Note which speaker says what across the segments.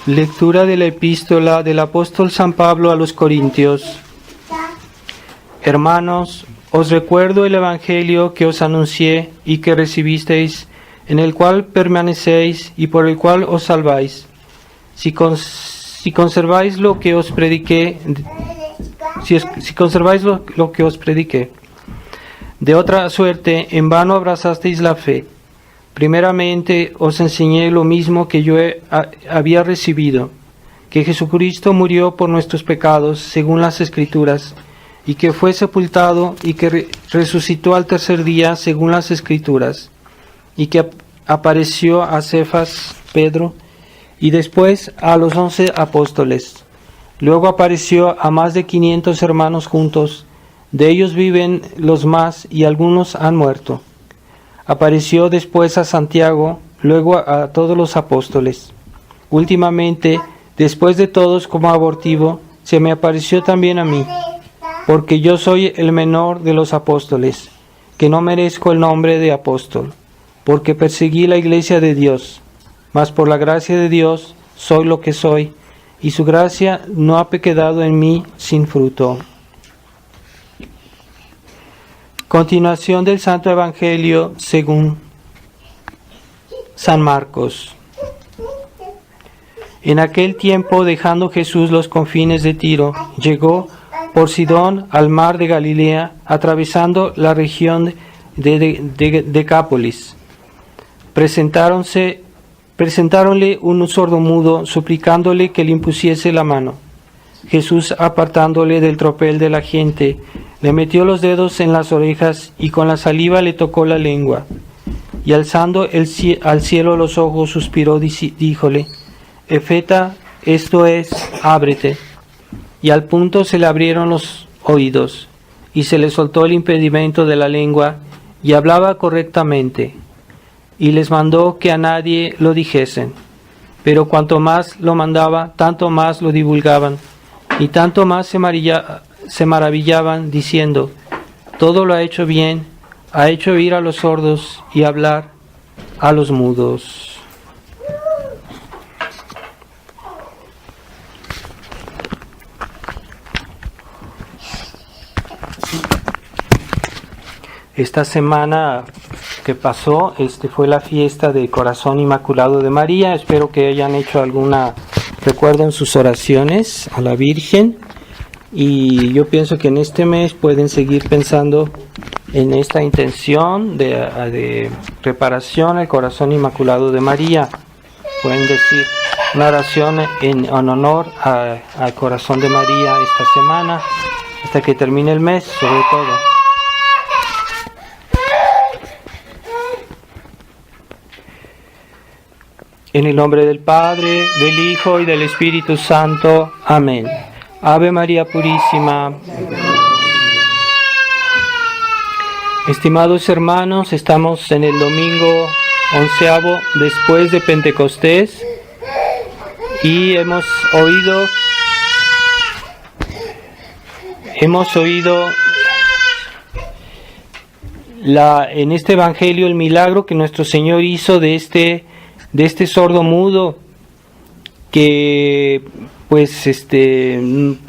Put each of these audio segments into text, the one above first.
Speaker 1: Lectura de la epístola del apóstol San Pablo a los Corintios. Hermanos, os recuerdo el evangelio que os anuncié y que recibisteis, en el cual permanecéis y por el cual os salváis. Si conserváis lo que os prediqué, si conserváis lo que os prediqué. De otra suerte, en vano abrazasteis la fe. Primeramente os enseñé lo mismo que yo había recibido, que Jesucristo murió por nuestros pecados, según las Escrituras, y que fue sepultado y que resucitó al tercer día, según las Escrituras, y que apareció a Cefas, Pedro, y después a los 11 apóstoles. Luego apareció a más de 500 hermanos juntos, de ellos viven los más y algunos han muerto. Apareció después a Santiago, luego a todos los apóstoles. Últimamente, después de todos como abortivo, se me apareció también a mí, porque yo soy el menor de los apóstoles, que no merezco el nombre de apóstol, porque perseguí la iglesia de Dios, mas por la gracia de Dios soy lo que soy, y su gracia no ha quedado en mí sin fruto. Continuación del Santo Evangelio según San Marcos. En aquel tiempo, dejando Jesús los confines de Tiro, llegó por Sidón al mar de Galilea, atravesando la región de Decápolis. Presentáronle un sordomudo, suplicándole que le impusiese la mano. Jesús, apartándole del tropel de la gente, le metió los dedos en las orejas y con la saliva le tocó la lengua. Y alzando al cielo los ojos, suspiró, díjole: Efeta, esto es, ábrete. Y al punto se le abrieron los oídos, y se le soltó el impedimento de la lengua, y hablaba correctamente. Y les mandó que a nadie lo dijesen. Pero cuanto más lo mandaba, tanto más lo divulgaban, y tanto más se maravillaban, diciendo: todo lo ha hecho bien, ha hecho oír a los sordos y hablar a los mudos. Esta semana que pasó, fue la fiesta de Corazón Inmaculado de María. Espero que hayan hecho recuerden sus oraciones a la Virgen. Y yo pienso que en este mes pueden seguir pensando en esta intención de reparación al Corazón Inmaculado de María. Pueden decir una oración en honor al Corazón de María esta semana, hasta que termine el mes, sobre todo. En el nombre del Padre, del Hijo y del Espíritu Santo. Amén. Ave María Purísima. Estimados hermanos, estamos en el domingo 11º después de Pentecostés y hemos oído en este Evangelio el milagro que nuestro Señor hizo de este sordo mudo, que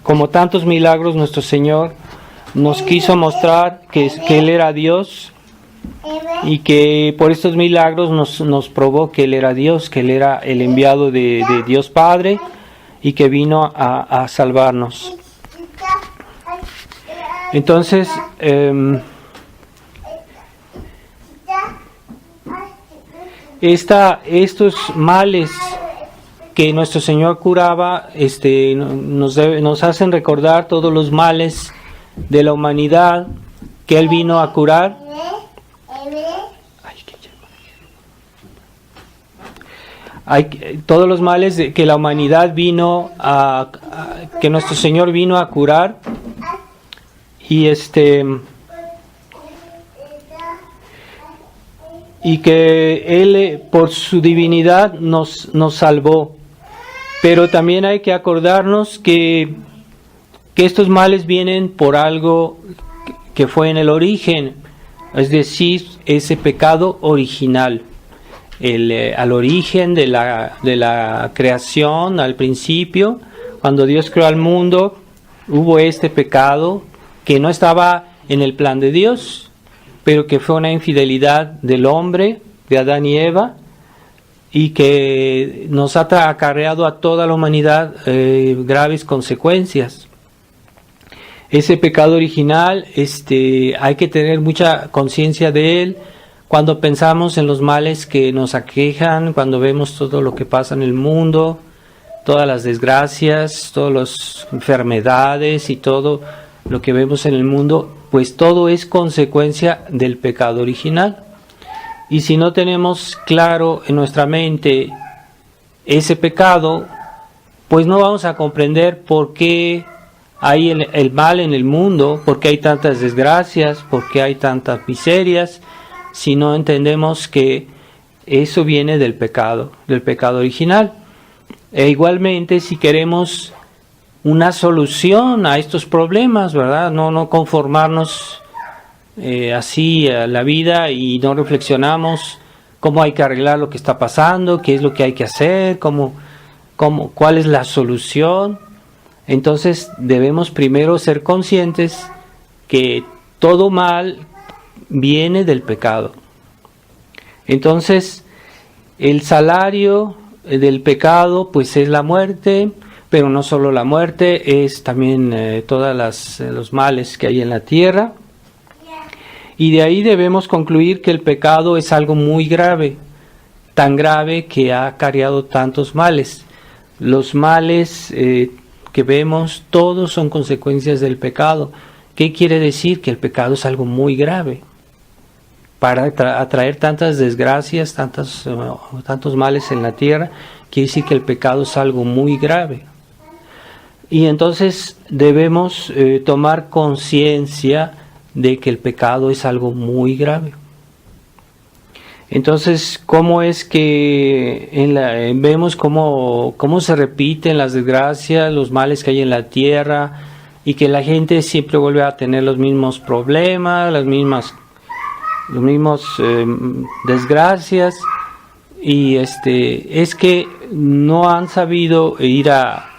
Speaker 1: como tantos milagros, nuestro Señor nos quiso mostrar que Él era Dios, y que por estos milagros nos probó que Él era Dios, que Él era el enviado de Dios Padre, y que vino a salvarnos. Entonces, estos males que nuestro Señor curaba, nos hacen recordar todos los males de la humanidad que Él vino a curar. Todos los males que la humanidad que nuestro Señor vino a curar, y que Él por su divinidad nos salvó. Pero también hay que acordarnos que estos males vienen por algo que fue en el origen, es decir, ese pecado original. al origen de la creación, al principio, cuando Dios creó al mundo, hubo este pecado que no estaba en el plan de Dios, pero que fue una infidelidad del hombre, de Adán y Eva, y que nos ha acarreado a toda la humanidad graves consecuencias. Ese pecado original, hay que tener mucha conciencia de él cuando pensamos en los males que nos aquejan, cuando vemos todo lo que pasa en el mundo, todas las desgracias, todas las enfermedades y todo lo que vemos en el mundo, pues todo es consecuencia del pecado original. Y si no tenemos claro en nuestra mente ese pecado, pues no vamos a comprender por qué hay el mal en el mundo, por qué hay tantas desgracias, por qué hay tantas miserias, si no entendemos que eso viene del pecado original. E igualmente, si queremos una solución a estos problemas, ¿verdad? No conformarnos así a la vida y no reflexionamos cómo hay que arreglar lo que está pasando, qué es lo que hay que hacer, cuál es la solución. Entonces debemos primero ser conscientes que todo mal viene del pecado. Entonces el salario del pecado pues es la muerte, pero no solo la muerte, es también todos los males que hay en la tierra. Y de ahí debemos concluir que el pecado es algo muy grave, tan grave que ha acarreado tantos males. Los males que vemos, todos son consecuencias del pecado. ¿Qué quiere decir? Que el pecado es algo muy grave. Para atraer tantas desgracias, tantos males en la tierra, quiere decir que el pecado es algo muy grave. Y entonces debemos tomar conciencia de que el pecado es algo muy grave. Entonces, ¿cómo es que vemos cómo se repiten las desgracias, los males que hay en la tierra, y que la gente siempre vuelve a tener los mismos problemas, las mismas desgracias? Y es que no han sabido ir a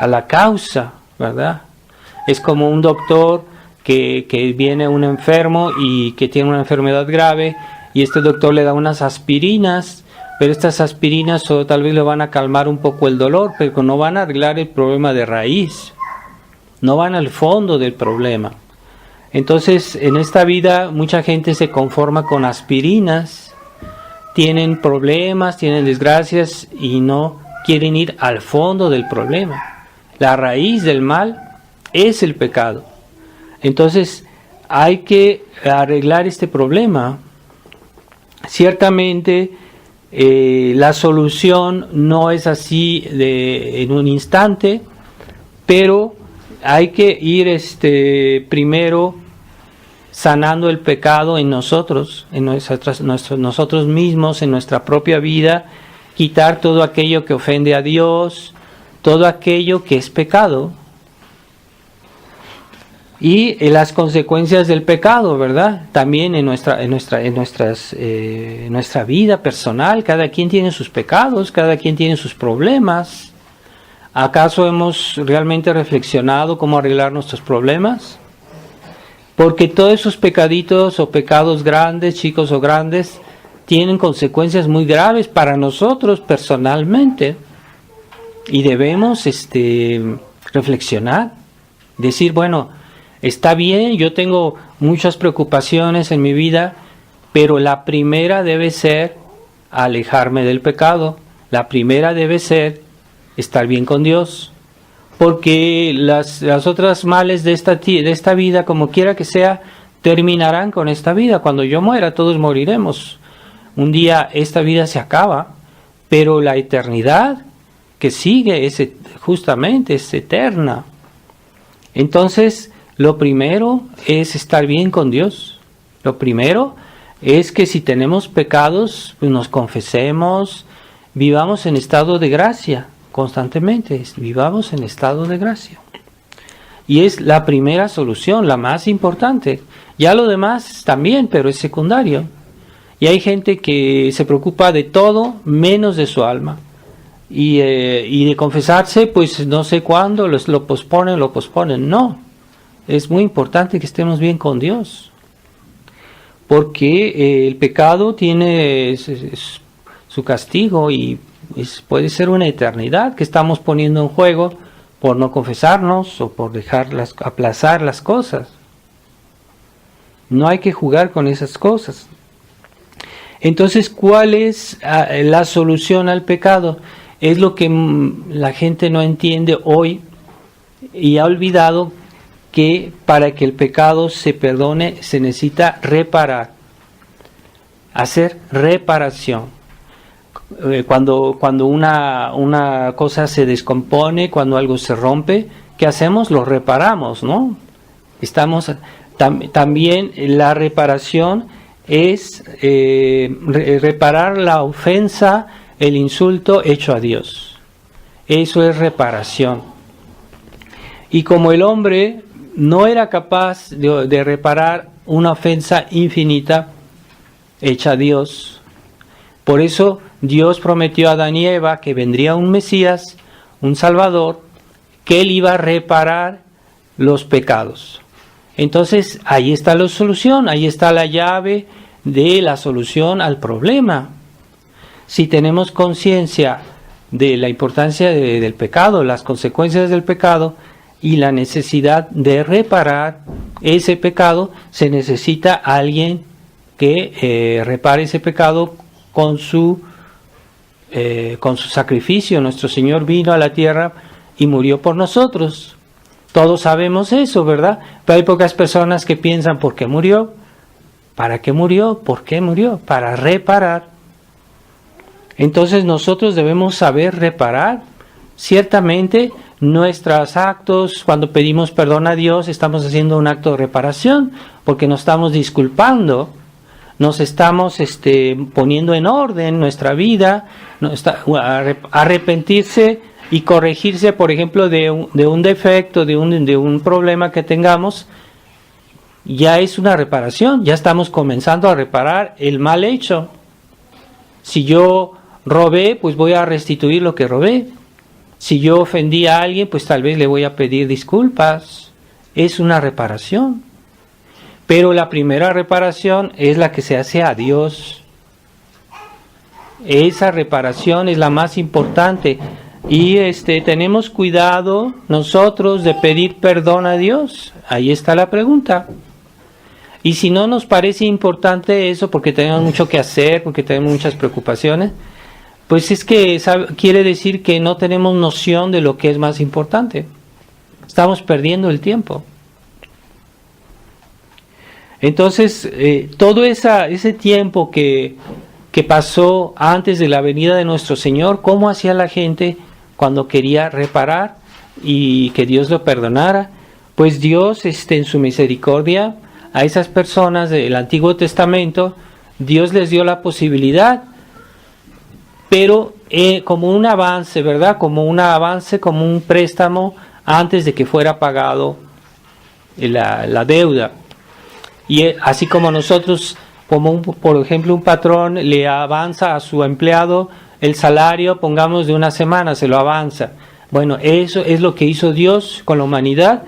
Speaker 1: la causa, ¿verdad? Es como un doctor que viene un enfermo y que tiene una enfermedad grave, y este doctor le da unas aspirinas, pero estas aspirinas solo tal vez le van a calmar un poco el dolor, pero no van a arreglar el problema de raíz, no van al fondo del problema. Entonces, en esta vida mucha gente se conforma con aspirinas, tienen problemas, tienen desgracias y no quieren ir al fondo del problema. La raíz del mal es el pecado. Entonces hay que arreglar este problema. Ciertamente la solución no es así en un instante, pero hay que ir primero sanando el pecado en nosotros, nosotros mismos, en nuestra propia vida, quitar todo aquello que ofende a Dios, todo aquello que es pecado. Y las consecuencias del pecado, ¿verdad? También en nuestra vida personal, cada quien tiene sus pecados, cada quien tiene sus problemas. ¿Acaso hemos realmente reflexionado cómo arreglar nuestros problemas? Porque todos esos pecaditos o pecados grandes, chicos o grandes, tienen consecuencias muy graves para nosotros personalmente. Y debemos reflexionar, decir, bueno, está bien, yo tengo muchas preocupaciones en mi vida, pero la primera debe ser alejarme del pecado. La primera debe ser estar bien con Dios. Porque las otras males de esta vida, como quiera que sea, terminarán con esta vida. Cuando yo muera, todos moriremos. Un día esta vida se acaba, pero la eternidad que sigue es eterna. Entonces, lo primero es estar bien con Dios. Lo primero es que si tenemos pecados, pues nos confesemos, vivamos en estado de gracia constantemente, vivamos en estado de gracia. Y es la primera solución, la más importante. Ya lo demás también, pero es secundario.
Speaker 2: Y hay gente que se preocupa de todo menos de su alma. Y de confesarse, pues no sé cuándo, lo posponen. No, es muy importante que estemos bien con Dios. Porque el pecado tiene su castigo y puede ser una eternidad que estamos poniendo en juego por no confesarnos o por aplazar las cosas. No hay que jugar con esas cosas. Entonces, ¿cuál es la solución al pecado? Es lo que la gente no entiende hoy y ha olvidado, que para que el pecado se perdone se necesita reparar, hacer reparación. Cuando una cosa se descompone, cuando algo se rompe, ¿qué hacemos? Lo reparamos, ¿no? También la reparación es reparar la ofensa, el insulto hecho a Dios. Eso es reparación. Y como el hombre no era capaz de reparar una ofensa infinita hecha a Dios, por eso Dios prometió a Adán y Eva que vendría un Mesías, un Salvador, que él iba a reparar los pecados. Entonces ahí está la solución, ahí está la llave de la solución al problema. Si tenemos conciencia de la importancia del pecado, las consecuencias del pecado y la necesidad de reparar ese pecado, se necesita alguien que repare ese pecado con su sacrificio. Nuestro Señor vino a la tierra y murió por nosotros. Todos sabemos eso, ¿verdad? Pero hay pocas personas que piensan ¿por qué murió? ¿Para qué murió? ¿Por qué murió? Para reparar. Entonces nosotros debemos saber reparar. Ciertamente nuestros actos, cuando pedimos perdón a Dios, estamos haciendo un acto de reparación, porque nos estamos disculpando, nos estamos poniendo en orden nuestra vida, arrepentirse y corregirse, por ejemplo, de un defecto, de un problema que tengamos, ya es una reparación, ya estamos comenzando a reparar el mal hecho. Si yo robé, pues voy a restituir lo que robé. Si yo ofendí a alguien, pues tal vez le voy a pedir disculpas. Es una reparación. Pero la primera reparación es la que se hace a Dios. Esa reparación es la más importante. Y tenemos cuidado nosotros de pedir perdón a Dios. Ahí está la pregunta. Y si no nos parece importante eso, porque tenemos mucho que hacer, porque tenemos muchas preocupaciones, pues es que quiere decir que no tenemos noción de lo que es más importante. Estamos perdiendo el tiempo. Entonces, todo ese tiempo que pasó antes de la venida de nuestro Señor, ¿cómo hacía la gente cuando quería reparar y que Dios lo perdonara? Pues Dios, en su misericordia, a esas personas del Antiguo Testamento, Dios les dio la posibilidad, pero como un avance, ¿verdad? Como un préstamo antes de que fuera pagado la deuda. Y así como nosotros, por ejemplo, un patrón le avanza a su empleado el salario, pongamos de una semana, se lo avanza. Bueno, eso es lo que hizo Dios con la humanidad.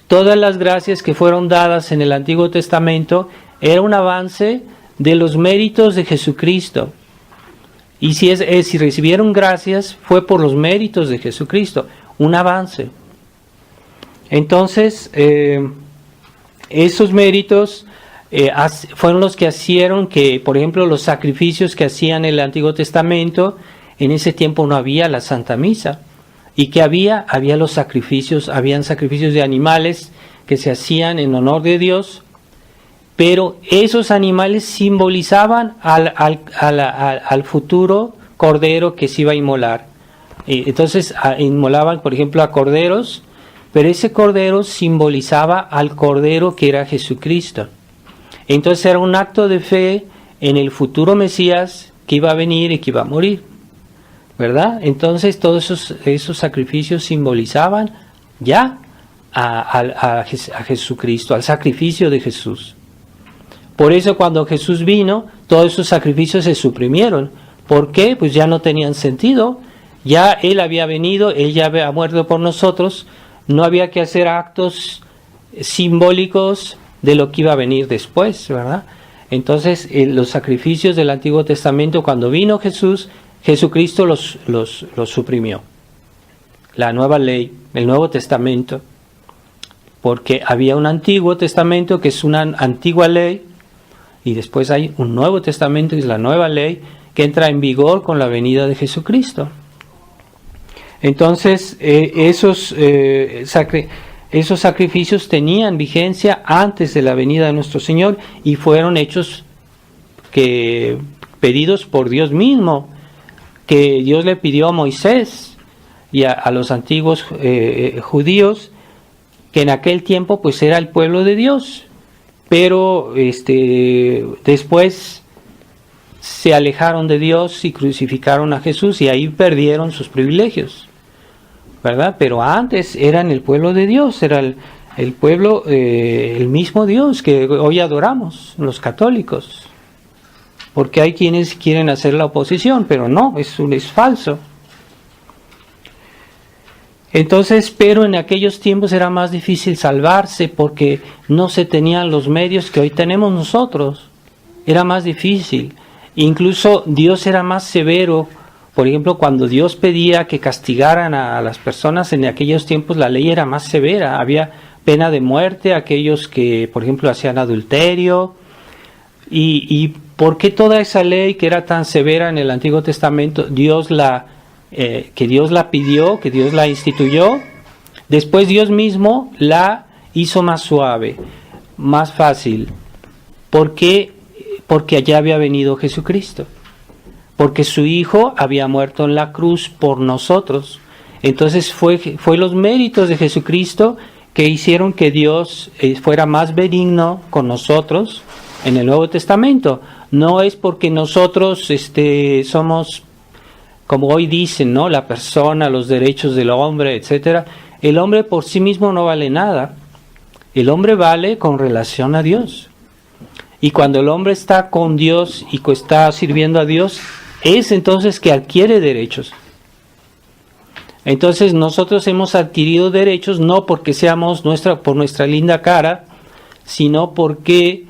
Speaker 2: Todas las gracias que fueron dadas en el Antiguo Testamento era un avance de los méritos de Jesucristo. Y si recibieron gracias, fue por los méritos de Jesucristo, un avance. Entonces, esos méritos fueron los que hicieron que, por ejemplo, los sacrificios que hacían en el Antiguo Testamento, en ese tiempo no había la Santa Misa. ¿Y qué había? Habían sacrificios de animales que se hacían en honor de Dios, pero esos animales simbolizaban al futuro cordero que se iba a inmolar. Entonces inmolaban, por ejemplo, a corderos, pero ese cordero simbolizaba al cordero que era Jesucristo. Entonces era un acto de fe en el futuro Mesías que iba a venir y que iba a morir, ¿verdad? Entonces todos esos sacrificios simbolizaban ya a Jesucristo, al sacrificio de Jesús. Por eso cuando Jesús vino, todos esos sacrificios se suprimieron. ¿Por qué? Pues ya no tenían sentido. Ya Él había venido, Él ya había muerto por nosotros. No había que hacer actos simbólicos de lo que iba a venir después, ¿verdad? Entonces, los sacrificios del Antiguo Testamento, cuando vino Jesús, Jesucristo los suprimió. La nueva ley, el Nuevo Testamento, porque había un Antiguo Testamento que es una antigua ley, y después hay un Nuevo Testamento, que es la nueva ley, que entra en vigor con la venida de Jesucristo. Entonces, esos sacrificios tenían vigencia antes de la venida de nuestro Señor y fueron hechos pedidos por Dios mismo, que Dios le pidió a Moisés y a los antiguos judíos, que en aquel tiempo pues era el pueblo de Dios, pero después se alejaron de Dios y crucificaron a Jesús y ahí perdieron sus privilegios, ¿verdad? Pero antes eran el pueblo de Dios, era el pueblo, el mismo Dios que hoy adoramos, los católicos. Porque hay quienes quieren hacer la oposición, pero no, es falso. Entonces, pero en aquellos tiempos era más difícil salvarse porque no se tenían los medios que hoy tenemos nosotros. Era más difícil. Incluso Dios era más severo. Por ejemplo, cuando Dios pedía que castigaran a las personas en aquellos tiempos, la ley era más severa. Había pena de muerte a aquellos que, por ejemplo, hacían adulterio. ¿Y por qué toda esa ley que era tan severa en el Antiguo Testamento, que Dios la pidió, que Dios la instituyó? Después Dios mismo la hizo más suave, más fácil. ¿Por qué? Porque allá había venido Jesucristo. Porque su Hijo había muerto en la cruz por nosotros. Entonces fue los méritos de Jesucristo que hicieron que Dios fuera más benigno con nosotros en el Nuevo Testamento. No es porque nosotros somos, como hoy dicen, ¿no?, la persona, los derechos del hombre, etcétera. El hombre por sí mismo no vale nada. El hombre vale con relación a Dios. Y cuando el hombre está con Dios y está sirviendo a Dios, es entonces que adquiere derechos. Entonces nosotros hemos adquirido derechos no porque seamos por nuestra linda cara, sino porque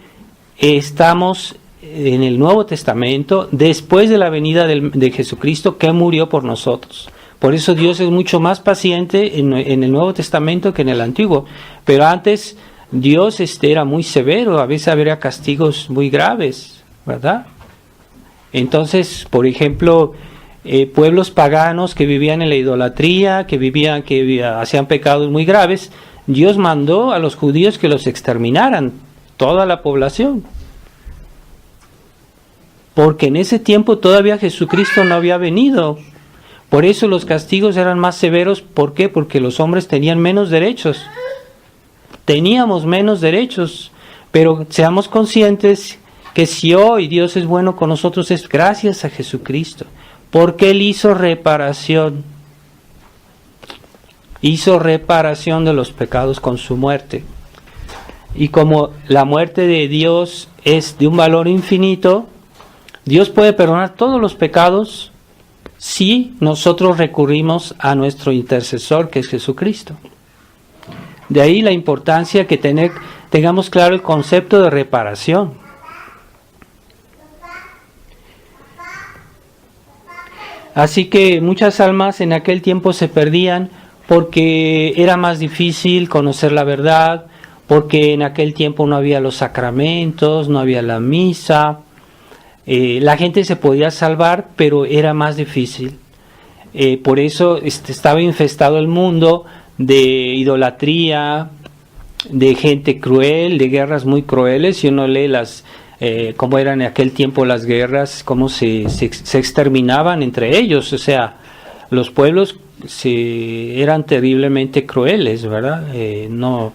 Speaker 2: estamos en el Nuevo Testamento después de la venida de Jesucristo, que murió por nosotros. Por eso Dios es mucho más paciente en el Nuevo Testamento que en el Antiguo. Pero antes Dios era muy severo, a veces había castigos muy graves, ¿verdad? Entonces, por ejemplo, pueblos paganos que vivían en la idolatría, que hacían pecados muy graves, Dios mandó a los judíos que los exterminaran, toda la población. Porque en ese tiempo todavía Jesucristo no había venido. Por eso los castigos eran más severos. ¿Por qué? Porque los hombres tenían menos derechos. Teníamos menos derechos. Pero seamos conscientes que si hoy Dios es bueno con nosotros es gracias a Jesucristo. Porque Él hizo reparación. Hizo reparación de los pecados con su muerte. Y como la muerte de Dios es de un valor infinito, Dios puede perdonar todos los pecados si nosotros recurrimos a nuestro intercesor, que es Jesucristo. De ahí la importancia que tengamos claro el concepto de reparación. Así que muchas almas en aquel tiempo se perdían porque era más difícil conocer la verdad, porque en aquel tiempo no había los sacramentos, no había la misa. La gente se podía salvar, pero era más difícil. Por eso estaba infestado el mundo de idolatría, de gente cruel, de guerras muy crueles. Si uno lee cómo eran en aquel tiempo las guerras, cómo se exterminaban entre ellos. O sea, los pueblos eran terriblemente crueles, ¿verdad? No,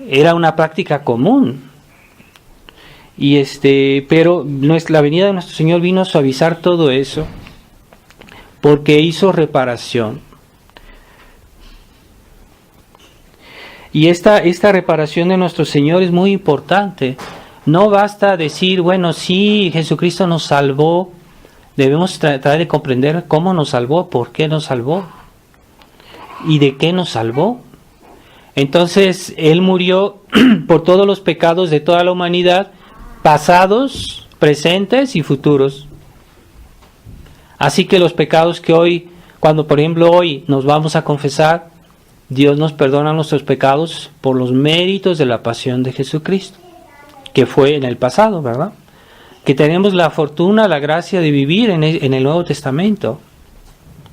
Speaker 2: era una práctica común. Pero la venida de nuestro Señor vino a suavizar todo eso, porque hizo reparación. Y esta reparación de nuestro Señor es muy importante, No basta decir, bueno, sí, Jesucristo nos salvó. Debemos tratar de comprender cómo nos salvó, por qué nos salvó y de qué nos salvó. Entonces, Él murió por todos los pecados de toda la humanidad, pasados, presentes y futuros. Así que los pecados que hoy, cuando por ejemplo hoy nos vamos a confesar, Dios nos perdona nuestros pecados por los méritos de la pasión de Jesucristo, que fue en el pasado, ¿verdad? Que tenemos la fortuna, la gracia de vivir en el Nuevo Testamento.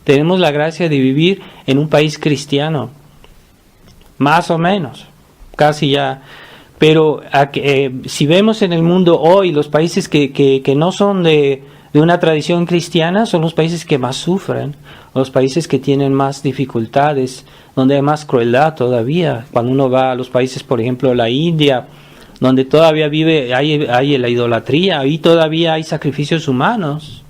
Speaker 2: Tenemos la gracia de vivir en un país cristiano, más o menos, casi ya. Pero si vemos en el mundo hoy los países que no son de una tradición cristiana, son los países que más sufren, los países que tienen más dificultades, donde hay más crueldad todavía. Cuando uno va a los países, por ejemplo, la India, donde todavía hay la idolatría, ahí todavía hay sacrificios humanos,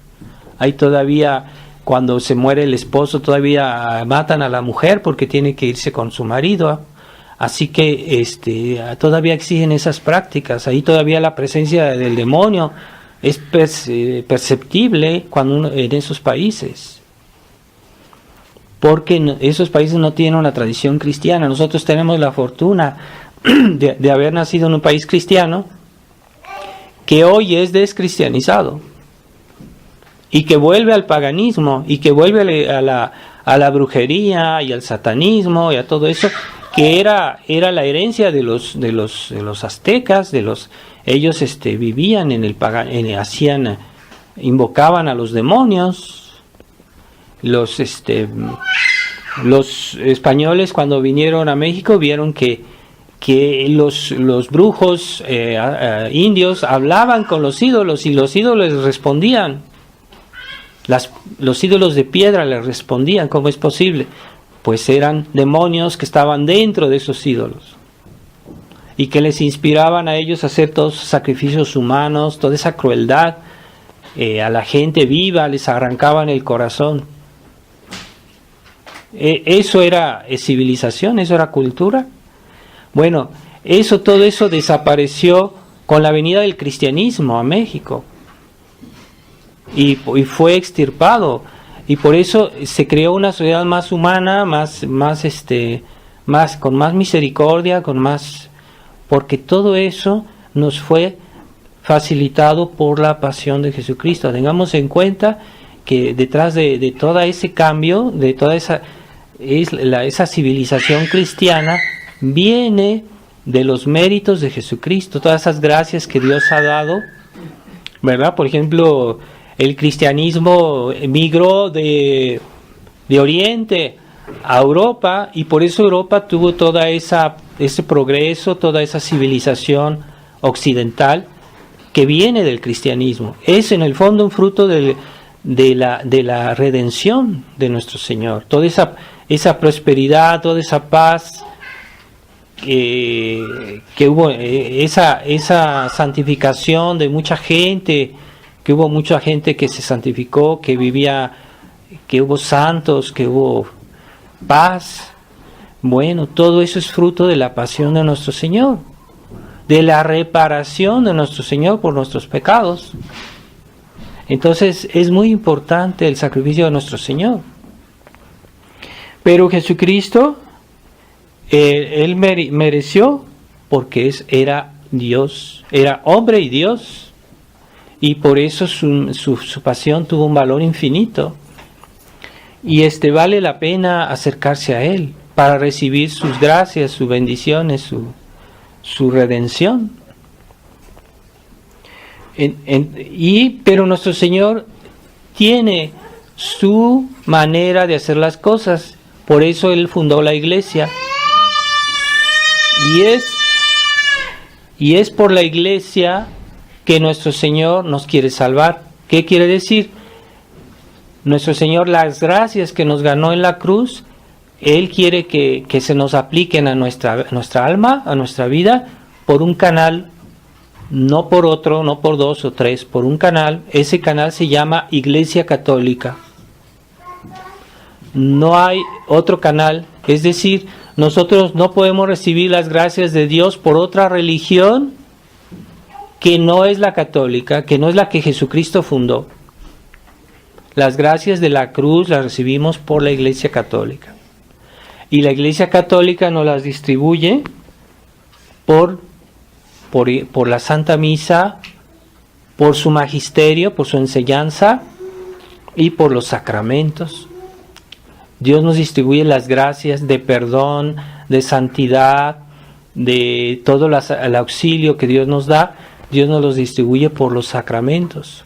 Speaker 2: ahí todavía, cuando se muere el esposo, todavía matan a la mujer porque tiene que irse con su marido. Así que todavía exigen esas prácticas, ahí todavía la presencia del demonio es perceptible en esos países, porque esos países no tienen una tradición cristiana. Nosotros tenemos la fortuna de haber nacido en un país cristiano que hoy es descristianizado y que vuelve al paganismo y que vuelve a la brujería y al satanismo y a todo eso que era la herencia de los aztecas. Ellos vivían en el invocaban a los demonios. Los españoles, cuando vinieron a México, vieron que los brujos indios hablaban con los ídolos y los ídolos les respondían. Los ídolos de piedra les respondían. ¿Cómo es posible? Pues eran demonios que estaban dentro de esos ídolos y que les inspiraban a ellos a hacer todos esos sacrificios humanos, toda esa crueldad a la gente viva, les arrancaban el corazón. Eso era civilización, eso era cultura. Bueno, todo eso desapareció con la venida del cristianismo a México y fue extirpado, y por eso se creó una sociedad más humana, con más misericordia, porque todo eso nos fue facilitado por la pasión de Jesucristo. Tengamos en cuenta que detrás de todo ese cambio, de toda esa civilización cristiana, viene de los méritos de Jesucristo, todas esas gracias que Dios ha dado, ¿verdad? Por ejemplo, el cristianismo migró de Oriente a Europa, y por eso Europa tuvo ese progreso, toda esa civilización occidental que viene del cristianismo. Es en el fondo un fruto de la redención de nuestro Señor, toda esa prosperidad, toda esa paz que hubo, esa santificación de mucha gente, que hubo mucha gente que se santificó, que hubo santos, que hubo paz. Bueno, todo eso es fruto de la pasión de nuestro Señor, de la reparación de nuestro Señor por nuestros pecados. Entonces es muy importante el sacrificio de nuestro Señor. Pero Jesucristo, Él mereció, porque era Dios, era hombre y Dios, y por eso su pasión tuvo un valor infinito. Y vale la pena acercarse a Él para recibir sus gracias, sus bendiciones, su redención. Pero nuestro Señor tiene su manera de hacer las cosas. Por eso Él fundó la iglesia. Y es por la iglesia que nuestro Señor nos quiere salvar. ¿Qué quiere decir? Nuestro Señor, las gracias que nos ganó en la cruz, Él quiere que se nos apliquen a nuestra alma, a nuestra vida, por un canal, no por otro, no por dos o tres, por un canal. Ese canal se llama Iglesia Católica. No hay otro canal, es decir, nosotros no podemos recibir las gracias de Dios por otra religión que no es la católica, que no es la que Jesucristo fundó. Las gracias de la cruz las recibimos por la Iglesia Católica. Y la Iglesia Católica nos las distribuye por la Santa Misa, por su magisterio, por su enseñanza y por los sacramentos. Dios nos distribuye las gracias de perdón, de santidad, de todo el auxilio que Dios nos da. Dios nos los distribuye por los sacramentos.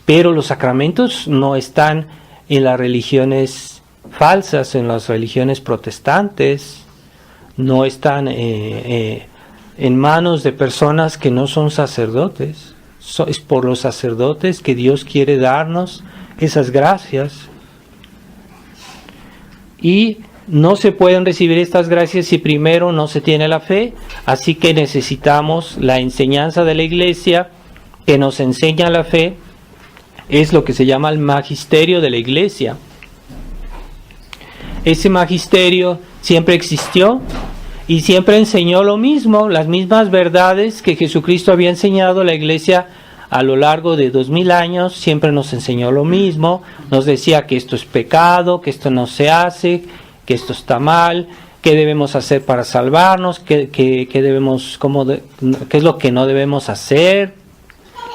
Speaker 2: Pero los sacramentos no están en las religiones falsas, en las religiones protestantes, no están en manos de personas que no son sacerdotes. Es por los sacerdotes que Dios quiere darnos esas gracias. Y no se pueden recibir estas gracias si primero no se tiene la fe, así que necesitamos la enseñanza de la Iglesia que nos enseña la fe. Es lo que se llama el magisterio de la Iglesia. Ese magisterio siempre existió y siempre enseñó lo mismo, las mismas verdades que Jesucristo había enseñado. La Iglesia a lo largo de 2000 años siempre nos enseñó lo mismo, nos decía que esto es pecado, que esto no se hace, que esto está mal, qué debemos hacer para salvarnos, qué es lo que no debemos hacer.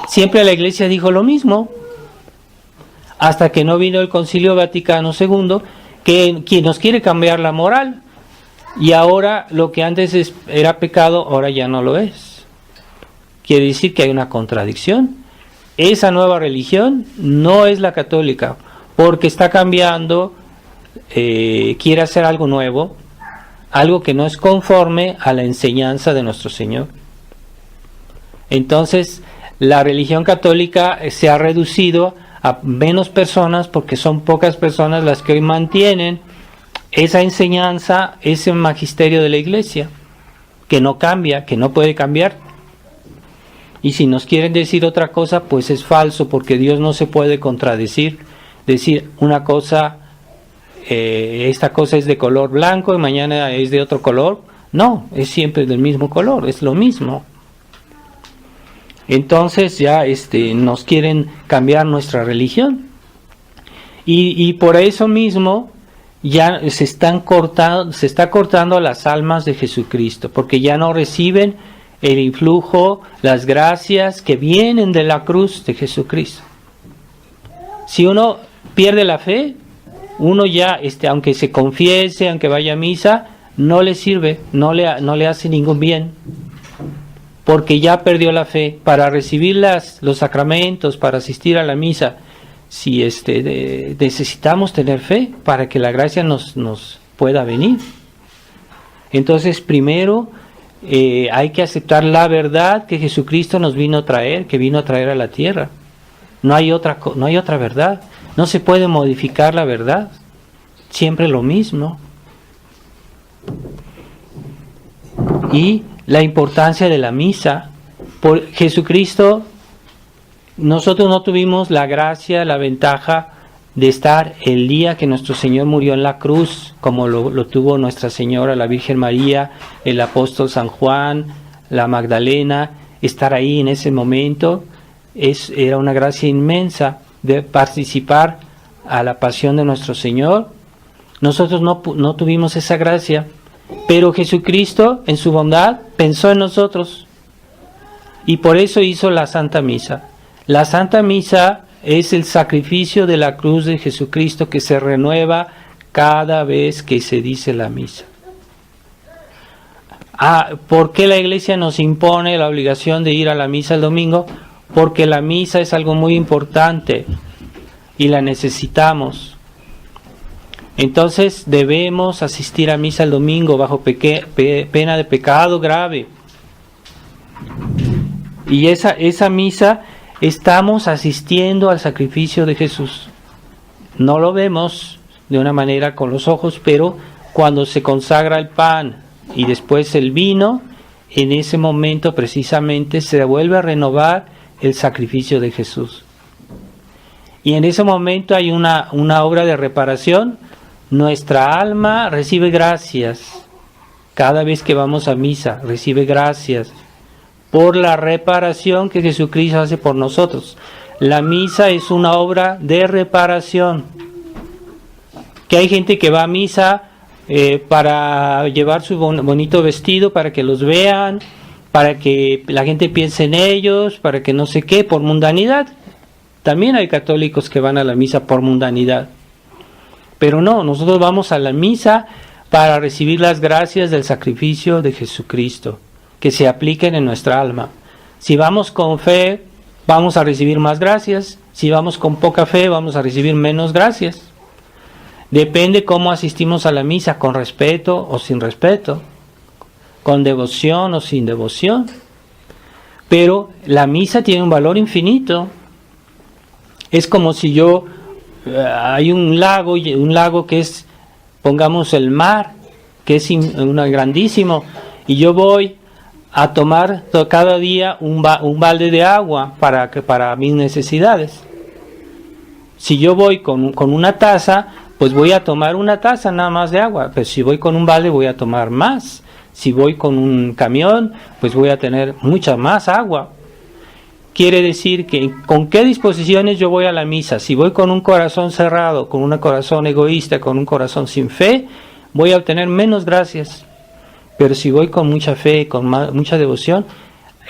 Speaker 2: Siempre la Iglesia dijo lo mismo, hasta que no vino el Concilio Vaticano II, que nos quiere cambiar la moral, y ahora lo que antes era pecado, ahora ya no lo es. Quiere decir que hay una contradicción. Esa nueva religión no es la católica, porque está cambiando, quiere hacer algo nuevo, algo que no es conforme a la enseñanza de nuestro Señor. Entonces, la religión católica se ha reducido a menos personas, porque son pocas personas las que hoy mantienen esa enseñanza, ese magisterio de la Iglesia, que no cambia, que no puede cambiar. Y si nos quieren decir otra cosa, pues es falso, porque Dios no se puede contradecir, decir una cosa, esta cosa es de color blanco y mañana es de otro color. No, es siempre del mismo color, es lo mismo. Entonces ya nos quieren cambiar nuestra religión. Y por eso mismo ya se está cortando las almas de Jesucristo, porque ya no reciben el influjo, las gracias que vienen de la cruz de Jesucristo. Si uno pierde la fe, uno ya, aunque se confiese, aunque vaya a misa, no le sirve, no le hace ningún bien, porque ya perdió la fe. Para recibir los sacramentos, para asistir a la misa, si necesitamos tener fe para que la gracia nos pueda venir. Entonces, primero hay que aceptar la verdad que Jesucristo nos vino a traer, que vino a traer a la tierra. No hay otra verdad. No se puede modificar la verdad. Siempre lo mismo. Y la importancia de la misa. Por Jesucristo, nosotros no tuvimos la gracia, la ventaja de estar el día que nuestro Señor murió en la cruz, como lo tuvo Nuestra Señora, la Virgen María, el apóstol San Juan, la Magdalena. Estar ahí en ese momento era una gracia inmensa de participar a la pasión de nuestro Señor. Nosotros no tuvimos esa gracia, pero Jesucristo en su bondad pensó en nosotros y por eso hizo la Santa Misa. La Santa Misa es el sacrificio de la cruz de Jesucristo que se renueva cada vez que se dice la misa. ¿Por qué la Iglesia nos impone la obligación de ir a la misa el domingo? Porque la misa es algo muy importante y la necesitamos. Entonces debemos asistir a misa el domingo bajo pena de pecado grave. Y esa misa, estamos asistiendo al sacrificio de Jesús. No lo vemos de una manera con los ojos, pero cuando se consagra el pan y después el vino, en ese momento precisamente se vuelve a renovar el sacrificio de Jesús. Y en ese momento hay una obra de reparación. Nuestra alma recibe gracias. Cada vez que vamos a misa, recibe gracias por la reparación que Jesucristo hace por nosotros. La misa es una obra de reparación. Que hay gente que va a misa para llevar su bonito vestido, para que los vean, para que la gente piense en ellos, para que no sé qué, por mundanidad. También hay católicos que van a la misa por mundanidad. Pero no, nosotros vamos a la misa para recibir las gracias del sacrificio de Jesucristo, que se apliquen en nuestra alma. Si vamos con fe, vamos a recibir más gracias. Si vamos con poca fe, vamos a recibir menos gracias. Depende cómo asistimos a la misa, con respeto o sin respeto, con devoción o sin devoción. Pero la misa tiene un valor infinito. Es como si hay un lago que es, pongamos el mar, que es grandísimo, y yo voy a tomar cada día un balde de agua para mis necesidades. Si yo voy con una taza, pues voy a tomar una taza nada más de agua, pero si voy con un balde voy a tomar más. Si voy con un camión, pues voy a tener mucha más agua. Quiere decir que con qué disposiciones yo voy a la misa. Si voy con un corazón cerrado, con un corazón egoísta, con un corazón sin fe, voy a obtener menos gracias. Pero si voy con mucha fe, con mucha devoción,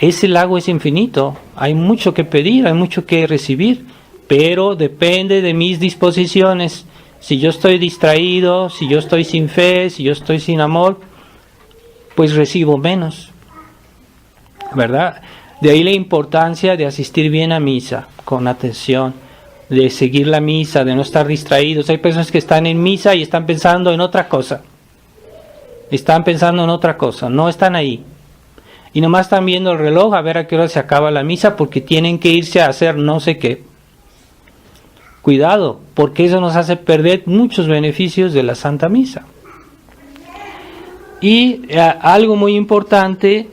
Speaker 2: ese lago es infinito. Hay mucho que pedir, hay mucho que recibir, pero depende de mis disposiciones. Si yo estoy distraído, si yo estoy sin fe, si yo estoy sin amor, pues recibo menos, ¿verdad? De ahí la importancia de asistir bien a misa, con atención, de seguir la misa, de no estar distraídos. Hay personas que están en misa y están pensando en otra cosa. Están pensando en otra cosa, no están ahí. Y nomás están viendo el reloj a ver a qué hora se acaba la misa porque tienen que irse a hacer no sé qué. Cuidado, porque eso nos hace perder muchos beneficios de la Santa Misa. Y algo muy importante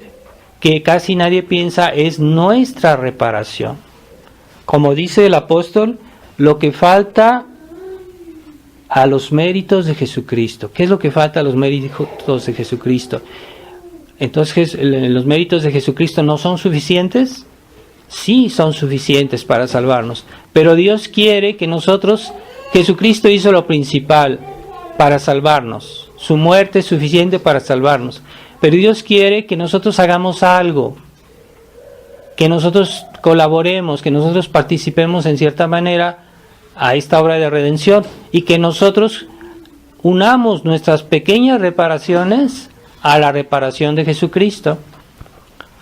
Speaker 2: que casi nadie piensa es nuestra reparación. Como dice el apóstol, lo que falta a los méritos de Jesucristo. ¿Qué es lo que falta a los méritos de Jesucristo? Entonces, ¿los méritos de Jesucristo no son suficientes? Sí, son suficientes para salvarnos. Pero Dios quiere que nosotros, Jesucristo hizo lo principal para salvarnos. Su muerte es suficiente para salvarnos. Pero Dios quiere que nosotros hagamos algo, que nosotros colaboremos, que nosotros participemos en cierta manera a esta obra de redención y que nosotros unamos nuestras pequeñas reparaciones a la reparación de Jesucristo.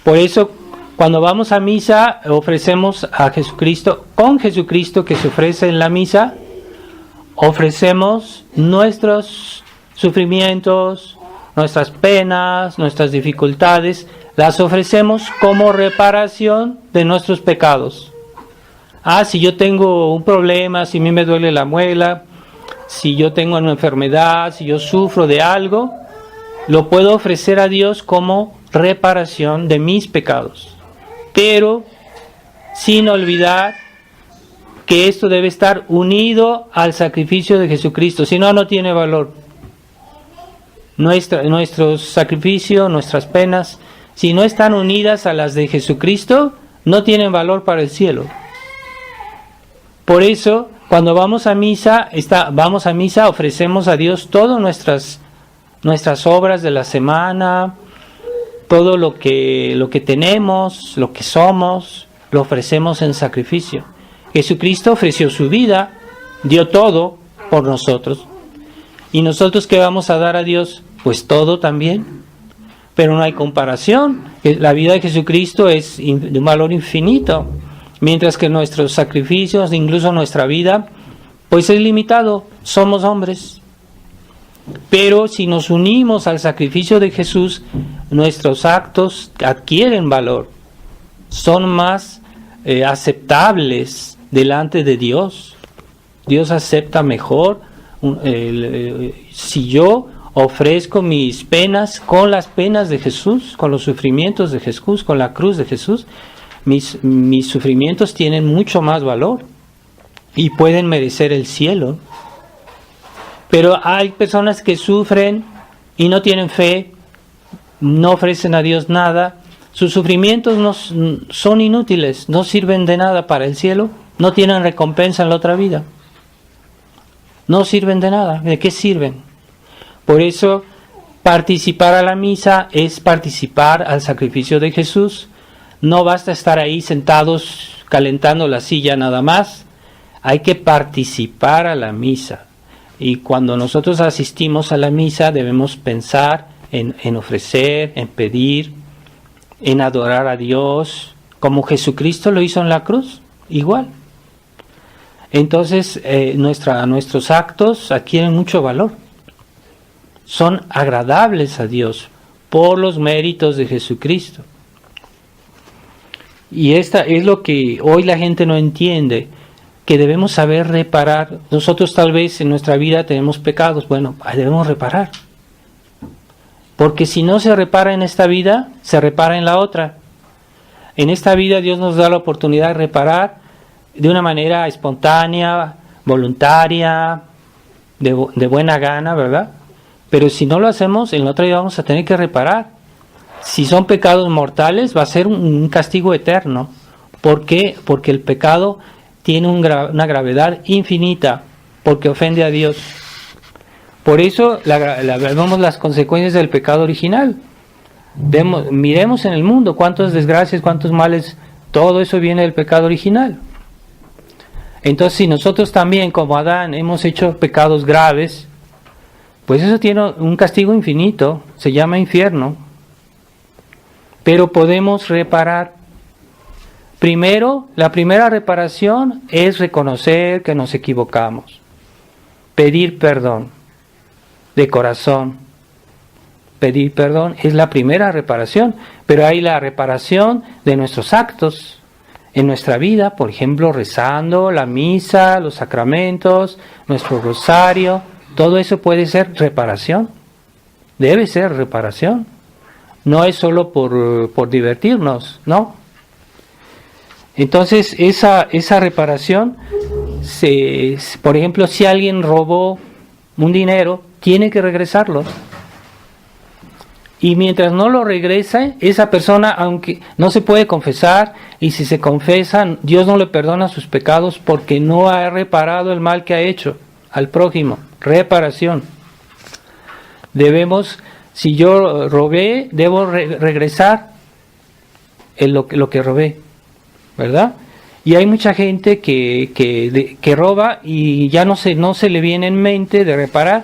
Speaker 2: Por eso, cuando vamos a misa, ofrecemos a Jesucristo, con Jesucristo que se ofrece en la misa, ofrecemos nuestros sufrimientos, nuestras penas, nuestras dificultades, las ofrecemos como reparación de nuestros pecados. Si yo tengo un problema, si a mí me duele la muela, si yo tengo una enfermedad, si yo sufro de algo, lo puedo ofrecer a Dios como reparación de mis pecados. Pero sin olvidar que esto debe estar unido al sacrificio de Jesucristo, si no, no tiene valor. Nuestro sacrificio, nuestras penas, si no están unidas a las de Jesucristo, no tienen valor para el cielo. Por eso, cuando vamos a misa, ofrecemos a Dios todas nuestras obras de la semana, todo lo que tenemos, lo que somos, lo ofrecemos en sacrificio. Jesucristo ofreció su vida, dio todo por nosotros. ¿Y nosotros qué vamos a dar a Dios? Pues todo también. Pero no hay comparación. La vida de Jesucristo es de un valor infinito. Mientras que nuestros sacrificios, incluso nuestra vida, pues es limitado. Somos hombres. Pero si nos unimos al sacrificio de Jesús, nuestros actos adquieren valor. Son más aceptables delante de Dios. Dios acepta mejor si yo ofrezco mis penas con las penas de Jesús, con los sufrimientos de Jesús, con la cruz de Jesús. Mis sufrimientos tienen mucho más valor y pueden merecer el cielo. Pero hay personas que sufren y no tienen fe, no ofrecen a Dios nada, sus sufrimientos son inútiles, no sirven de nada para el cielo, no tienen recompensa en la otra vida. No sirven de nada. ¿De qué sirven? Por eso, participar a la misa es participar al sacrificio de Jesús. No basta estar ahí sentados calentando la silla nada más. Hay que participar a la misa. Y cuando nosotros asistimos a la misa debemos pensar en ofrecer, en pedir, en adorar a Dios, como Jesucristo lo hizo en la cruz, igual. Entonces nuestros actos adquieren mucho valor. Son agradables a Dios por los méritos de Jesucristo. Y esta es lo que hoy la gente no entiende, que debemos saber reparar. Nosotros tal vez en nuestra vida tenemos pecados, bueno, debemos reparar. Porque si no se repara en esta vida, se repara en la otra. En esta vida Dios nos da la oportunidad de reparar de una manera espontánea, voluntaria, de buena gana, ¿verdad? Pero si no lo hacemos, en la otra vida vamos a tener que reparar. Si son pecados mortales, va a ser un castigo eterno. ¿Por qué? Porque el pecado tiene una gravedad infinita, porque ofende a Dios. Por eso vemos las consecuencias del pecado original. Miremos en el mundo cuántas desgracias, cuántos males, todo eso viene del pecado original. Entonces, si nosotros también, como Adán, hemos hecho pecados graves, pues eso tiene un castigo infinito, se llama infierno. Pero podemos reparar. Primero, la primera reparación es reconocer que nos equivocamos, pedir perdón de corazón. Pedir perdón es la primera reparación, pero hay la reparación de nuestros actos en nuestra vida, por ejemplo, rezando, la misa, los sacramentos, nuestro rosario, todo eso puede ser reparación, debe ser reparación, no es solo por divertirnos, ¿no? Entonces esa reparación, por ejemplo, si alguien robó un dinero, tiene que regresarlo. Y mientras no lo regrese, esa persona, aunque no se puede confesar, y si se confesa, Dios no le perdona sus pecados porque no ha reparado el mal que ha hecho al prójimo. Reparación. Si yo robé, debo regresar lo que robé, ¿verdad? Y hay mucha gente que roba y ya no se le viene en mente de reparar.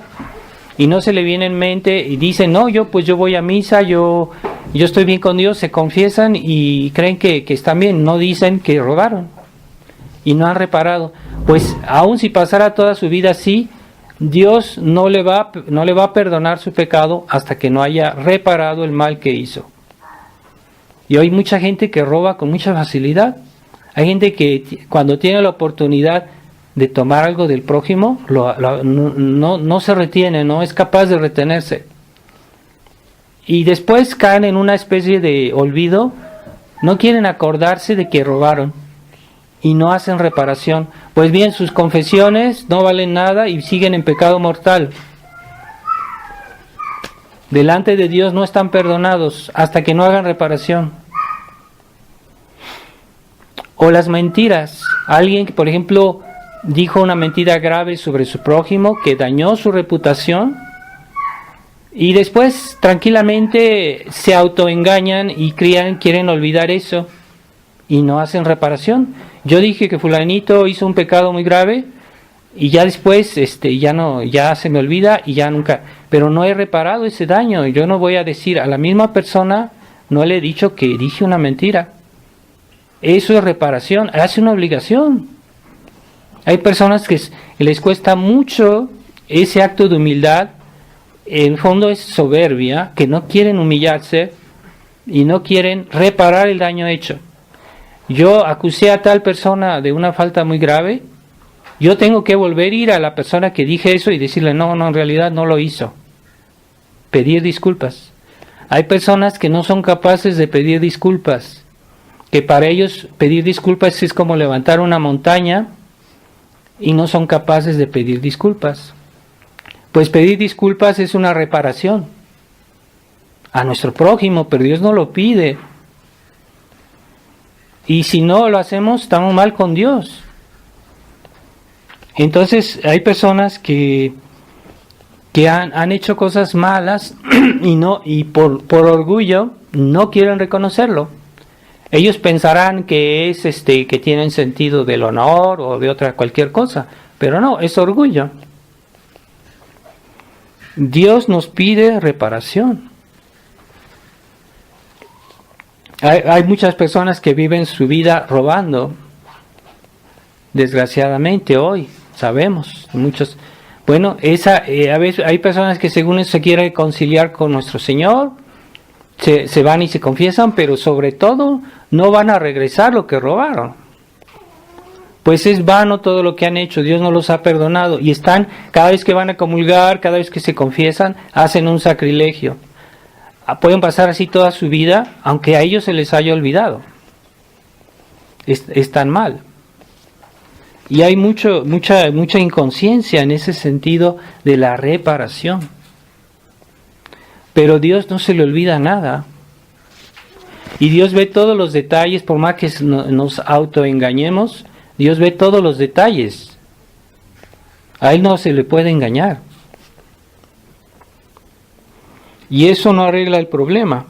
Speaker 2: Y no se le viene en mente y dicen, no, yo voy a misa, yo estoy bien con Dios, se confiesan y creen que están bien, no dicen que robaron y no han reparado. Pues aun si pasara toda su vida así, Dios no le va a perdonar su pecado hasta que no haya reparado el mal que hizo. Y hay mucha gente que roba con mucha facilidad. Hay gente que cuando tiene la oportunidad de tomar algo del prójimo, no se retiene, no es capaz de retenerse. Y después caen en una especie de olvido, no quieren acordarse de que robaron y no hacen reparación. Pues bien, sus confesiones no valen nada y siguen en pecado mortal. Delante de Dios no están perdonados hasta que no hagan reparación. O las mentiras. Alguien que, por ejemplo, dijo una mentira grave sobre su prójimo que dañó su reputación y después tranquilamente se autoengañan y quieren olvidar eso y no hacen reparación. Yo dije que fulanito hizo un pecado muy grave y ya después ya se me olvida y ya nunca, pero no he reparado ese daño. Yo no voy a decir a la misma persona, no le he dicho que dije una mentira. Eso es reparación, hace una obligación. Hay personas que les cuesta mucho ese acto de humildad, en el fondo es soberbia, que no quieren humillarse y no quieren reparar el daño hecho. Yo acusé a tal persona de una falta muy grave, yo tengo que volver a ir a la persona que dije eso y decirle, no, en realidad no lo hizo. Pedir disculpas. Hay personas que no son capaces de pedir disculpas, que para ellos pedir disculpas es como levantar una montaña, y no son capaces de pedir disculpas. Pues pedir disculpas es una reparación a nuestro prójimo, pero Dios no lo pide. Y si no lo hacemos, estamos mal con Dios. Entonces hay personas que han hecho cosas malas y por orgullo no quieren reconocerlo. Ellos pensarán que es que tienen sentido del honor o de otra cualquier cosa, pero no, es orgullo. Dios nos pide reparación. Hay muchas personas que viven su vida robando. Desgraciadamente hoy sabemos muchos. Bueno, a veces hay personas que según eso se quieren reconciliar con nuestro Señor, se van y se confiesan, pero sobre todo no van a regresar lo que robaron. Pues es vano todo lo que han hecho, Dios no los ha perdonado y están, cada vez que van a comulgar, cada vez que se confiesan, hacen un sacrilegio. Pueden pasar así toda su vida, aunque a ellos se les haya olvidado. Están mal. Y hay mucha inconsciencia en ese sentido de la reparación. Pero Dios no se le olvida nada. Y Dios ve todos los detalles, por más que nos autoengañemos, Dios ve todos los detalles. A Él no se le puede engañar. Y eso no arregla el problema.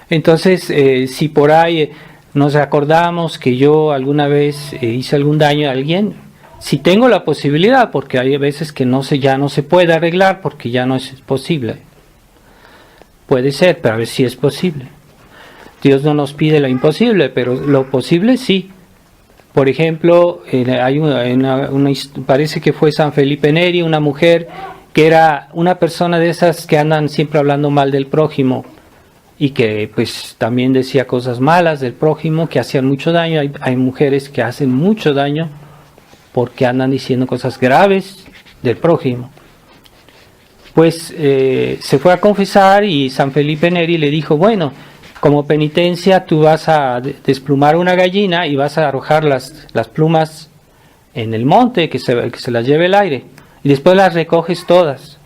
Speaker 2: Entonces, si por ahí nos acordamos que yo alguna vez hice algún daño a alguien, si tengo la posibilidad, porque hay veces que ya no se puede arreglar porque ya no es posible. Puede ser, pero a ver si es posible. Dios no nos pide lo imposible, pero lo posible sí. Por ejemplo, parece que fue San Felipe Neri, una mujer que era una persona de esas que andan siempre hablando mal del prójimo y que pues también decía cosas malas del prójimo que hacían mucho daño. Hay mujeres que hacen mucho daño porque andan diciendo cosas graves del prójimo. Pues se fue a confesar y San Felipe Neri le dijo, bueno, como penitencia tú vas a desplumar una gallina y vas a arrojar las plumas en el monte, que se las lleve el aire, y después las recoges todas.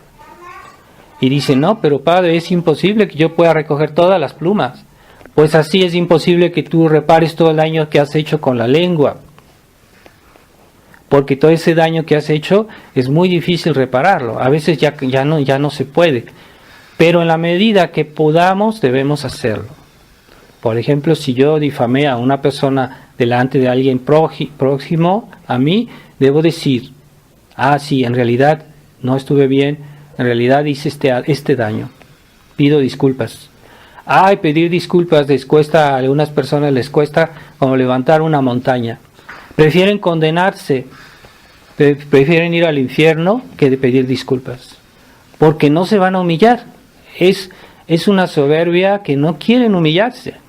Speaker 2: Y dice, no, pero padre, es imposible que yo pueda recoger todas las plumas. Pues así es imposible que tú repares todo el daño que has hecho con la lengua. Porque todo ese daño que has hecho es muy difícil repararlo. A veces ya no se puede. Pero en la medida que podamos, debemos hacerlo. Por ejemplo, si yo difamé a una persona delante de alguien próximo a mí, debo decir, sí, en realidad no estuve bien, en realidad hice este daño, pido disculpas. Pedir disculpas a algunas personas les cuesta como levantar una montaña. Prefieren condenarse, prefieren ir al infierno que de pedir disculpas, porque no se van a humillar. Es una soberbia que no quieren humillarse.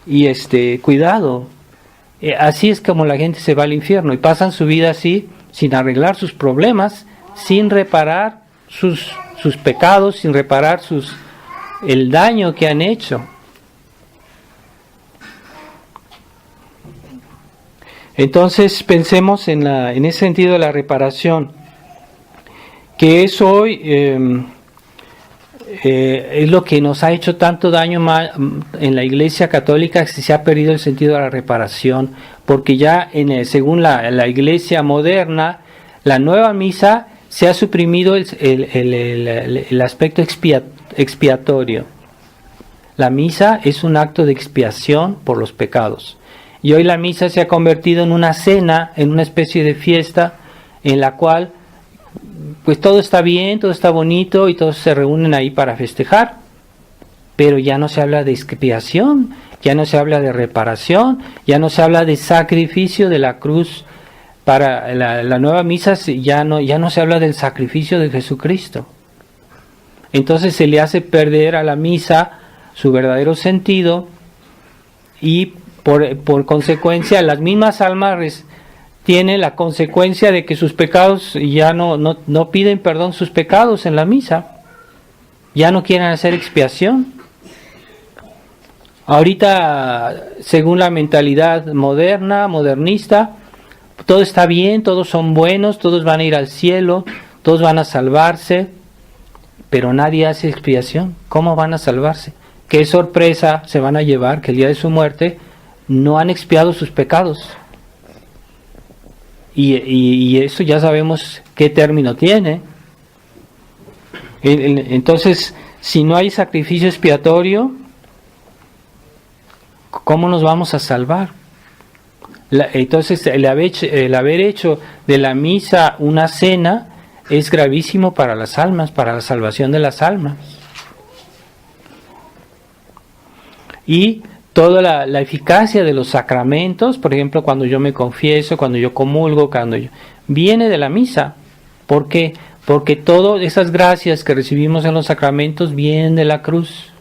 Speaker 2: Y cuidado, así es como la gente se va al infierno y pasan su vida así, sin arreglar sus problemas, sin reparar sus pecados, sin reparar el daño que han hecho. Entonces pensemos en ese sentido de la reparación, que es hoy es lo que nos ha hecho tanto daño en la Iglesia Católica, que se ha perdido el sentido de la reparación, porque ya según la Iglesia moderna, la nueva misa se ha suprimido el aspecto expiatorio. La misa es un acto de expiación por los pecados. Y hoy la misa se ha convertido en una cena, en una especie de fiesta, en la cual pues todo está bien, todo está bonito y todos se reúnen ahí para festejar. Pero ya no se habla de expiación, ya no se habla de reparación, ya no se habla de sacrificio de la cruz. Para la nueva misa ya no se habla del sacrificio de Jesucristo. Entonces se le hace perder a la misa su verdadero sentido y por consecuencia las mismas almas tienen la consecuencia de que sus pecados ya no piden perdón sus pecados en la misa, ya no quieren hacer expiación. Ahorita, según la mentalidad modernista, todo está bien, todos son buenos, todos van a ir al cielo, todos van a salvarse, pero nadie hace expiación. ¿Cómo van a salvarse? qué sorpresa se van a llevar, que el día de su muerte no han expiado sus pecados. Y eso ya sabemos qué término tiene. Entonces, si no hay sacrificio expiatorio, ¿cómo nos vamos a salvar? Entonces, el haber hecho de la misa una cena es gravísimo para las almas, para la salvación de las almas. Y toda la eficacia de los sacramentos, por ejemplo, cuando yo me confieso, cuando yo comulgo, viene de la misa. ¿Por qué? Porque todas esas gracias que recibimos en los sacramentos vienen de la cruz.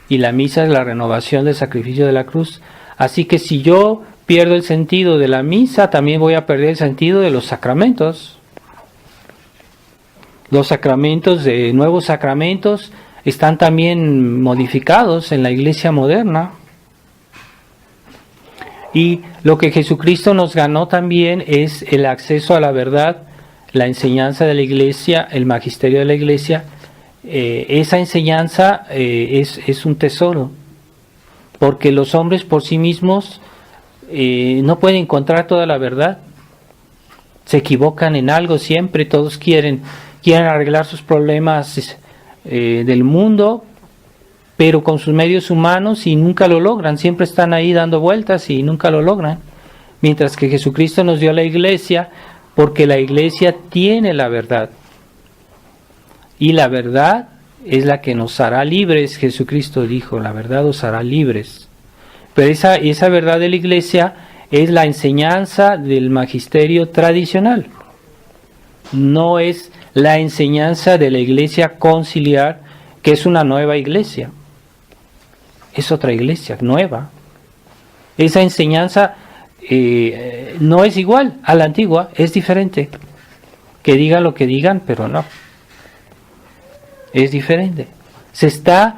Speaker 2: Y la misa es la renovación del sacrificio de la cruz. Así que si yo pierdo el sentido de la misa, también voy a perder el sentido de los sacramentos. Los sacramentos, nuevos sacramentos, están también modificados en la iglesia moderna. Y lo que Jesucristo nos ganó también es el acceso a la verdad, la enseñanza de la iglesia, el magisterio de la iglesia. Esa enseñanza es un tesoro, porque los hombres por sí mismos no pueden encontrar toda la verdad. Se equivocan en algo siempre, todos quieren arreglar sus problemas del mundo, pero con sus medios humanos, y nunca lo logran, siempre están ahí dando vueltas y nunca lo logran. Mientras que Jesucristo nos dio la iglesia, porque la iglesia tiene la verdad, y la verdad es la que nos hará libres. Jesucristo dijo, la verdad os hará libres. Pero esa verdad de la iglesia es la enseñanza del magisterio tradicional, no es la enseñanza de la iglesia conciliar, que es una nueva iglesia. Es otra iglesia nueva. Esa enseñanza no es igual a la antigua, es diferente. Que digan lo que digan, pero no. Es diferente. Se está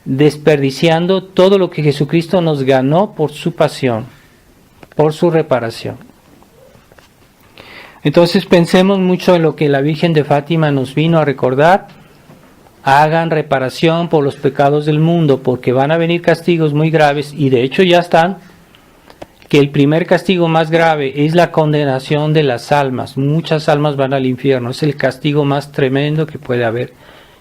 Speaker 2: desperdiciando todo lo que Jesucristo nos ganó por su pasión, por su reparación. Entonces pensemos mucho en lo que la Virgen de Fátima nos vino a recordar. Hagan reparación por los pecados del mundo, porque van a venir castigos muy graves, y de hecho ya están, que el primer castigo más grave es la condenación de las almas. Muchas almas van al infierno, es el castigo más tremendo que puede haber.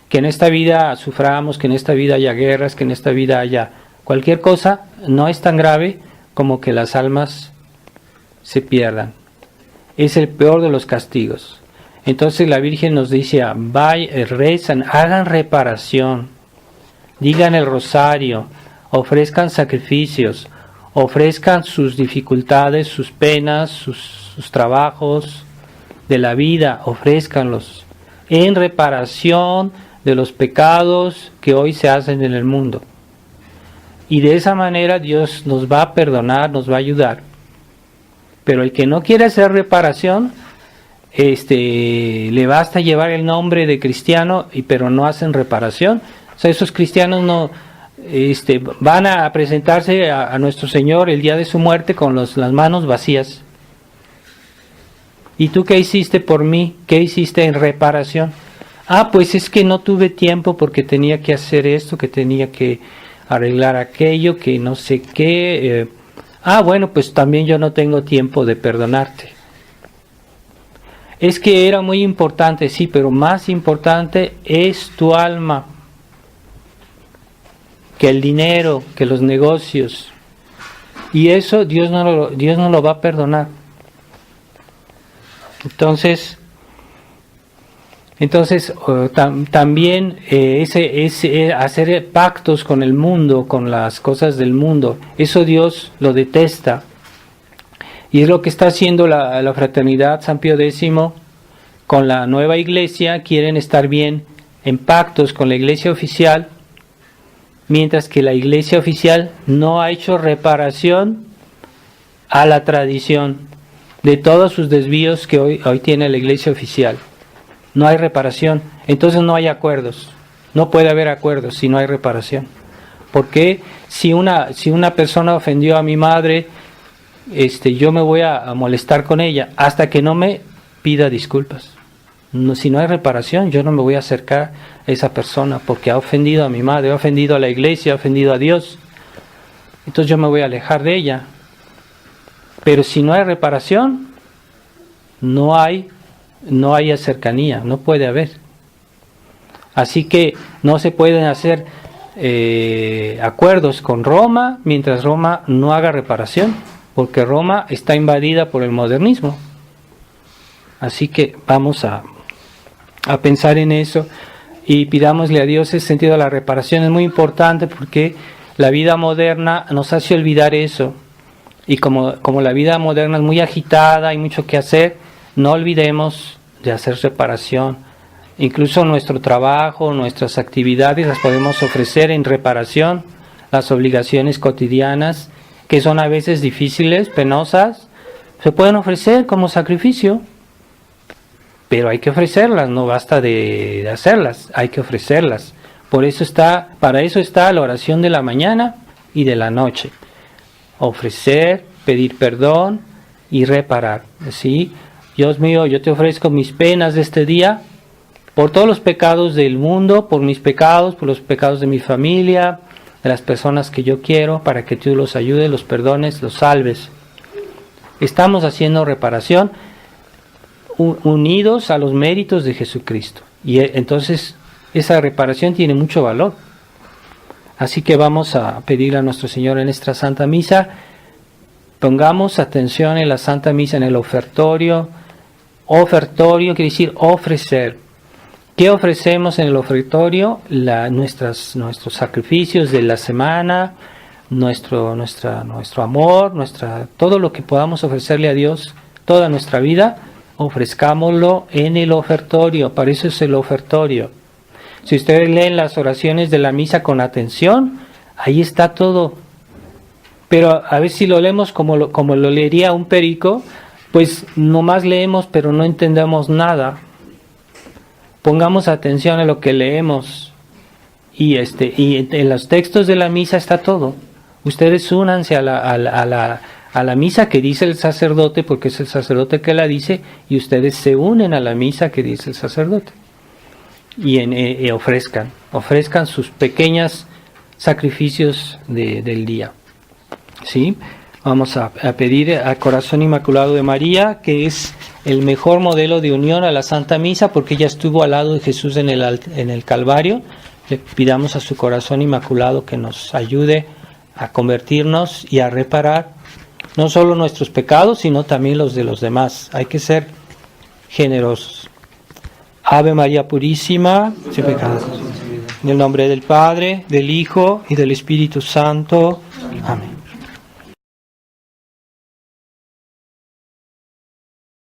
Speaker 2: Que en esta vida suframos, que en esta vida haya guerras, que en esta vida haya cualquier cosa, no es tan grave como que las almas se pierdan. Es el peor de los castigos. Entonces la Virgen nos dice, rezan, hagan reparación, digan el rosario, ofrezcan sacrificios, ofrezcan sus dificultades, sus penas, sus trabajos de la vida, ofrézcanlos en reparación de los pecados que hoy se hacen en el mundo. Y de esa manera Dios nos va a perdonar, nos va a ayudar. Pero el que no quiere hacer reparación, le basta llevar el nombre de cristiano, pero no hacen reparación. O sea, esos cristianos no van a presentarse a nuestro Señor el día de su muerte con las manos vacías. ¿Y tú qué hiciste por mí? ¿Qué hiciste en reparación? Pues es que no tuve tiempo porque tenía que hacer esto, que tenía que arreglar aquello, que no sé qué. Bueno, pues también yo no tengo tiempo de perdonarte. Es que era muy importante, sí, pero más importante es tu alma que el dinero, que los negocios. Y eso Dios no lo va a perdonar. Entonces también hacer pactos con el mundo, con las cosas del mundo, eso Dios lo detesta. Y es lo que está haciendo la Fraternidad San Pío X con la nueva iglesia. Quieren estar bien en pactos con la iglesia oficial, mientras que la iglesia oficial no ha hecho reparación a la tradición de todos sus desvíos que hoy tiene la iglesia oficial. No hay reparación, entonces no hay acuerdos. No puede haber acuerdos si no hay reparación. Porque si una persona ofendió a mi madre, yo me voy a molestar con ella hasta que no me pida disculpas. si no hay reparación, yo no me voy a acercar a esa persona porque ha ofendido a mi madre, ha ofendido a la iglesia, ha ofendido a Dios. Entonces yo me voy a alejar de ella. Pero si no hay reparación, no hay cercanía, no puede haber. Así que no se pueden hacer acuerdos con Roma mientras Roma no haga reparación, porque Roma está invadida por el modernismo. Así que vamos a pensar en eso y pidámosle a Dios ese sentido de la reparación. Es muy importante porque la vida moderna nos hace olvidar eso. Y como la vida moderna es muy agitada, hay mucho que hacer, no olvidemos de hacer reparación. Incluso nuestro trabajo, nuestras actividades las podemos ofrecer en reparación. Las obligaciones cotidianas, que son a veces difíciles, penosas, se pueden ofrecer como sacrificio. Pero hay que ofrecerlas, no basta de hacerlas, hay que ofrecerlas. Para eso está la oración de la mañana y de la noche. Ofrecer, pedir perdón y reparar. ¿Sí? Dios mío, yo te ofrezco mis penas de este día, por todos los pecados del mundo, por mis pecados, por los pecados de mi familia, de las personas que yo quiero, para que tú los ayudes, los perdones, los salves. Estamos haciendo reparación unidos a los méritos de Jesucristo. Y entonces esa reparación tiene mucho valor. Así que vamos a pedirle a nuestro Señor en esta Santa Misa, pongamos atención en la Santa Misa, en el ofertorio. Ofertorio quiere decir ofrecer. ¿Qué ofrecemos en el ofertorio? Nuestros sacrificios de la semana, nuestro amor, todo lo que podamos ofrecerle a Dios, toda nuestra vida, ofrezcámoslo en el ofertorio. Para eso es el ofertorio. Si ustedes leen las oraciones de la misa con atención, ahí está todo. Pero a ver si lo leemos como lo leería un perico, pues nomás leemos pero no entendemos nada. Pongamos atención a lo que leemos y en los textos de la misa está todo. Ustedes únanse a la misa que dice el sacerdote, porque es el sacerdote que la dice, y ustedes se unen a la misa que dice el sacerdote. Y ofrezcan sus pequeños sacrificios del día. ¿Sí? Vamos a pedir al Corazón Inmaculado de María, que es el mejor modelo de unión a la Santa Misa, porque ella estuvo al lado de Jesús en el Calvario. Le pidamos a su Corazón Inmaculado que nos ayude a convertirnos y a reparar no solo nuestros pecados, sino también los de los demás. Hay que ser generosos. Ave María Purísima, sin pecado. En el nombre del Padre, del Hijo y del Espíritu Santo. Amén.